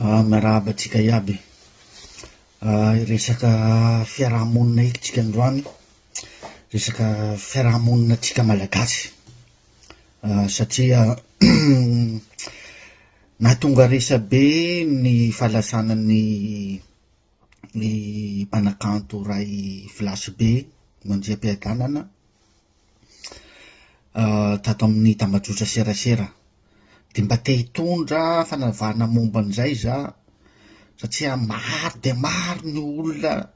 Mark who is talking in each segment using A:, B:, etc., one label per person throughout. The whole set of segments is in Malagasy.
A: Miarahabatsika iaby. Resaka fiarahamonina ikitsika androany, resaka fiarahamonina tsika malagasy. Satria nahatonga resabe ny fahalasana ny mpanakanto ray Filasy be Mandriam-piadanana tato amin'ny tambajotra serasera. De mba te hitondra fanavahana momba an'izay za, satria maro de maro ny olona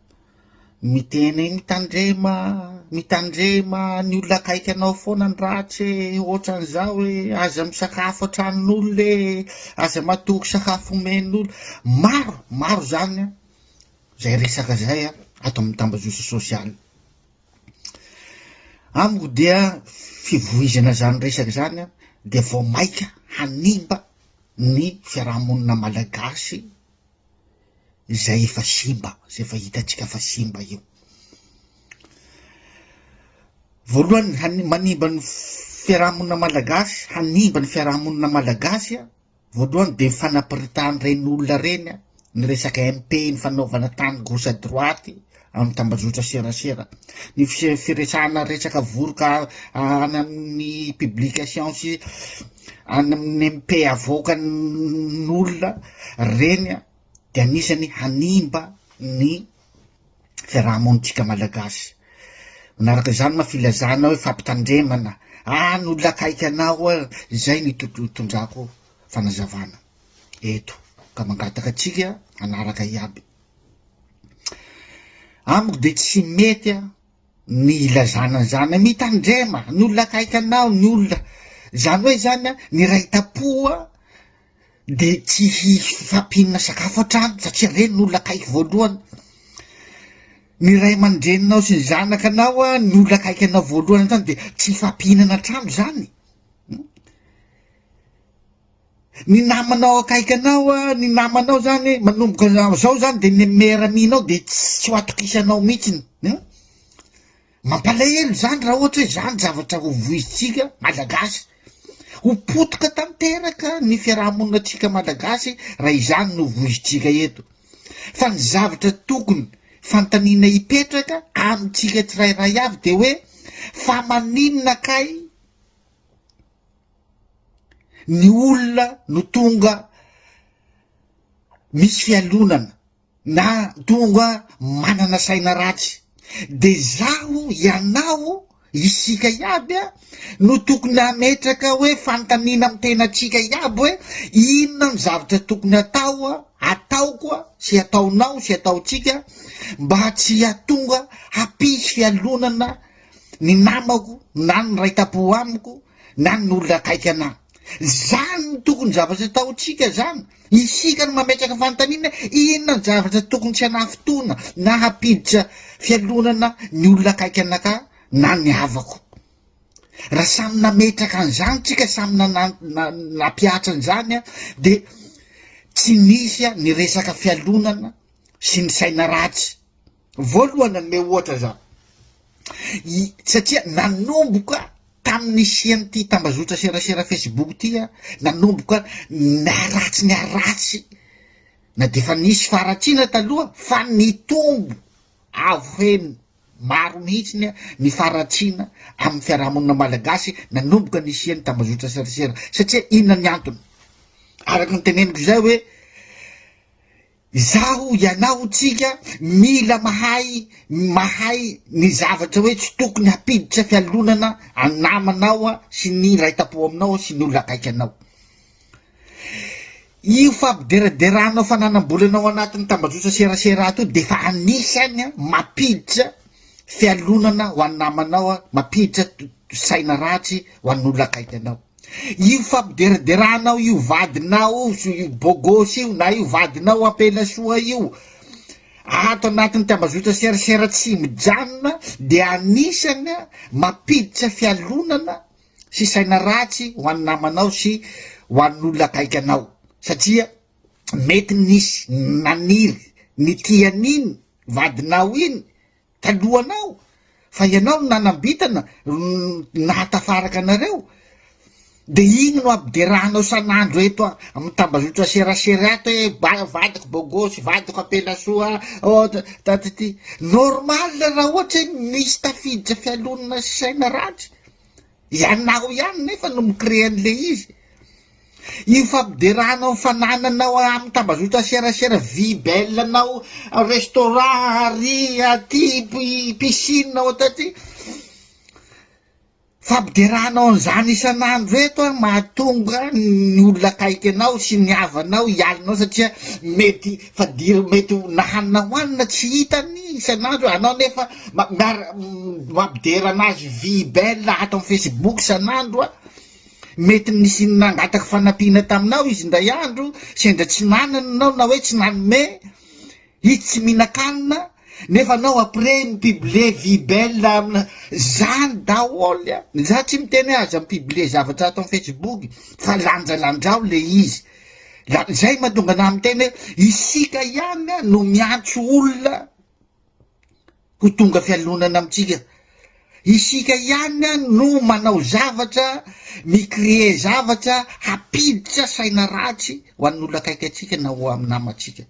A: miteny mitandrema ny olona akaiky anao foana ny ratsy, ohatran'izao hoe aza misakafo antranon'olo le, aza matoky sakafo omen'olo. Maro zany zay resaka zay ato amin'ny tambazotra sosialy. Amiko dia fivoizana zany resaka zany de vao maika hanimba ny fiarahamonina malagasy zay efa simba, zay efa hitatsika fa simba io. Voalohany manimba ny fiarahamonina malagasy, hanimba ny fiarahamonina malagasy voalohany de fanapiritany reny olona reny ny resaka MP, ny fanaovana tany gauche à droite amin'ny tambazotra serasera, ny firesahana resaka voroka any amin'ny publication sy any amin'ny MP avoaka n'olona reny de anisany hanimba ny fiarahamonitsika malagasy. Manaraka zany mafilazana hoe fampitandremana, ny olona akaiky anao zay ny tondrako fanazavana eto, ka mangataka atsika anaraka iaby. Amiko de tsy mety ny ilazana zany mitandrema ny olona akaiky anao, ny olona zany hoe zany ny raitapo de tsy hifampinana sakafo antrano, satria reny ny olona akaiky voalohany. Ny ray aman-dreninao sy ny zanakanao ny olona akaiky anao voalohany zany de tsy hifampinana antrano zany. Ny namanao akaiky anao, ny namanao zany manomboka zao zany de ny meraminao de tsy ho atokisanao mihitsiny. Mampalahelo zany raha ohatra hoe zany zavatra ho voizitsika malagasy, ho potoka tanteraka ny fiarahamonina tsika malagasy raha izany no voizitsika eto. Fa ny zavatra tokony fantanina hipetraka amitsika tsirairay avy de hoe fa maninona kay ny olona no tonga misy fialonana na tonga manana saina ratsy, de zaho ianao isika iaby no tokony ametraka hoe fantanina amy tenatsika iaby hoe inona ny zavatra tokony ataoko sy ataonao sy ataotsika mba tsy hatonga hampisy fialonana ny namako na ny raitapo amiko na ny olona akaiky ana. Zany ny tokony zavatra ataotsika zany, isika no mametraka fantanina inona ny zavatra tokony tsy hanafotoana na hampiditra fialonana ny olona akaiky anaka na ny havako. Raha samy nametraka an'izany tsika, samy napiatra an'izany de tsy nisy ny resaka fialonana sy ny saina ratsy. Voalohany me ohatra zao, satria nanomboka tamin'ny isian'ity tambazotra serasera Facebook ty nanomboka niaratsy na de fa nisy faratsiana taloha fa nitombo avo heny maro mihitsy ny faratsiana amin'ny fiarahamonina malagasy nanomboka ny isian'ny tambazotra serasera. Satria inona ny antony? Araky ny teneniko zay hoe zaho ianao tsika mila mahay ny zavatra hoe tsy tokony hapiditra fialonana anamanao sy ny raitapo aminao sy ny olona akaiky anao. Io fampideraderanao fananam-bolanao anatin'ny tambazotra serasera ato de fa anisany mapiditra fialonana ho any namanao, mapiditra saina ratsy ho an'olona akaiky anao. Io fampideraderanao io vadinao io bogosy io na io vadinao ampela soa io ato anatin'ny tambazotra serasera tsy mijanona de anisany mapiditra fialonana sy saina ratsy ho any namanao sy ho an'olona akaiky anao. Satria mety nisy naniry ny tian'iny vadinao iny talohanao, fa ianao no nanambitana nahatafaraka anareo de igny no abiderahanao san'andro eto amy tambazotra serasera ato hoe vadiko bogosy vadiko apelasoa taty normal raha ohatra hoe misy tafiditra fialonana sy saina ratsy ianao ihany nefa no micrée an'le izy io fampiderahanao fanananao amy tambazotra serasera vie belle anao restaurant ary aty piscine ao taty fampiderahanao an'izany isan'andro eto mahatonga ny olona akaiky anao sy ny havanao ialinao satria mety mety nahanina hoanina tsy hitany isan'andro anao nefa mampidera anazy vie belle ato amy Facebook isan'andro mety nisy nangataka fanampiana taminao izy ndray andro sendra tsy nanana anao na hoe tsy nanome izy tsy mihinan-kanina nefa anao après mipiblie vie belle zany daholy za tsy miteny aza mipiblie zavatra ato amy Facebook fa lanjalandrao le izy zay mahatonga ana miteny hoe isika ihany no miantso olona ho tonga fialonana amitsika isika ihany no manao zavatra micrée zavatra hapiditra saina ratsy ho an'olona akaiky atsika na ho amy namatsika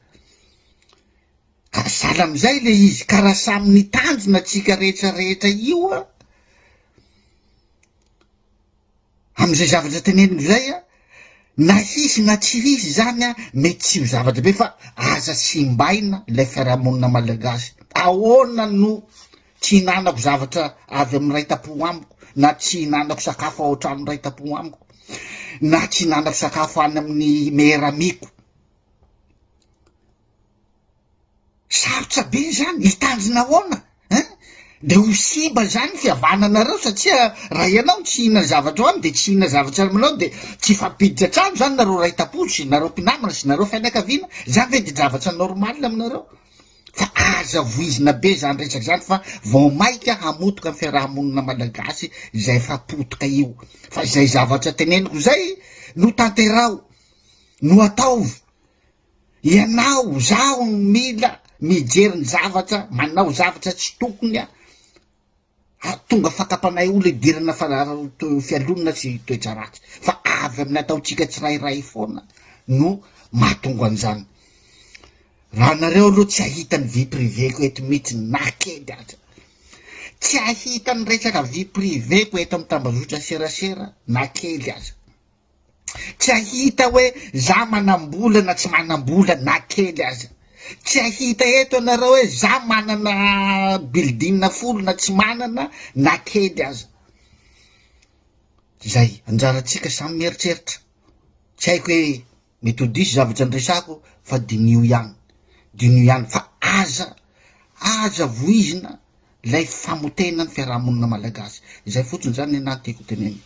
A: ka sala amizay le izy karaha samy nitanjona atsika rehetrarehetra io amizay zavatra teneniko zay na hisy na tsy hisy zany mety tsy ho zavatra be fa aza simbaina ilay fiarahamonina malagasy ahoana no tsy hinanako zavatra avy amy ray tapo amiko na tsy hinanako sakafo ao trano ray tapo amiko na tsy hinanako sakafo any amin'ny meramiko sarotra be zany hitanjona ahoana de ho simba zany fihavananareo satria raha ianao tsy hihina zavatra ho any de tsy hihina zavatra aminao de tsy fampiditra trano zany nareo ray tapo sy nareo mpinamana sy nareo fianakaviana zany ve de zavatra normal aminareo fa aza voizina be zany resaky zany fa vao maika hamotoka amy fiarahamonina malagasy zay fa potoka io fa zay zavatra teneniko zay no tanterao no ataovy ianao zaho mila mijery ny zavatra manao zavatra tsy tokony tonga fakapanay olo idirana fialonana sy toetra ratsy fa avy amin'ny ataotsika tsirairay foana no mahatonga an'izany raha nareo aloha tsy ahita ny vie priveko eto mihitsy nakely aza tsy ahita ny resaka vie priveko eto amy tambazotra serasera nakely aza tsy ahita hoe za manambola na tsy manambola nakely aza tsy ahita eto anareo hoe za manana bildina folo na tsy manana nakely aza zay anjaratsika samy mieritreritra tsy haiko hoe mety ho diso zavatra andresako fa dinio ihany fa aza voizina lay famotena ny fiarahamonina malagasy zay fotsiny zany anahy tiako teneny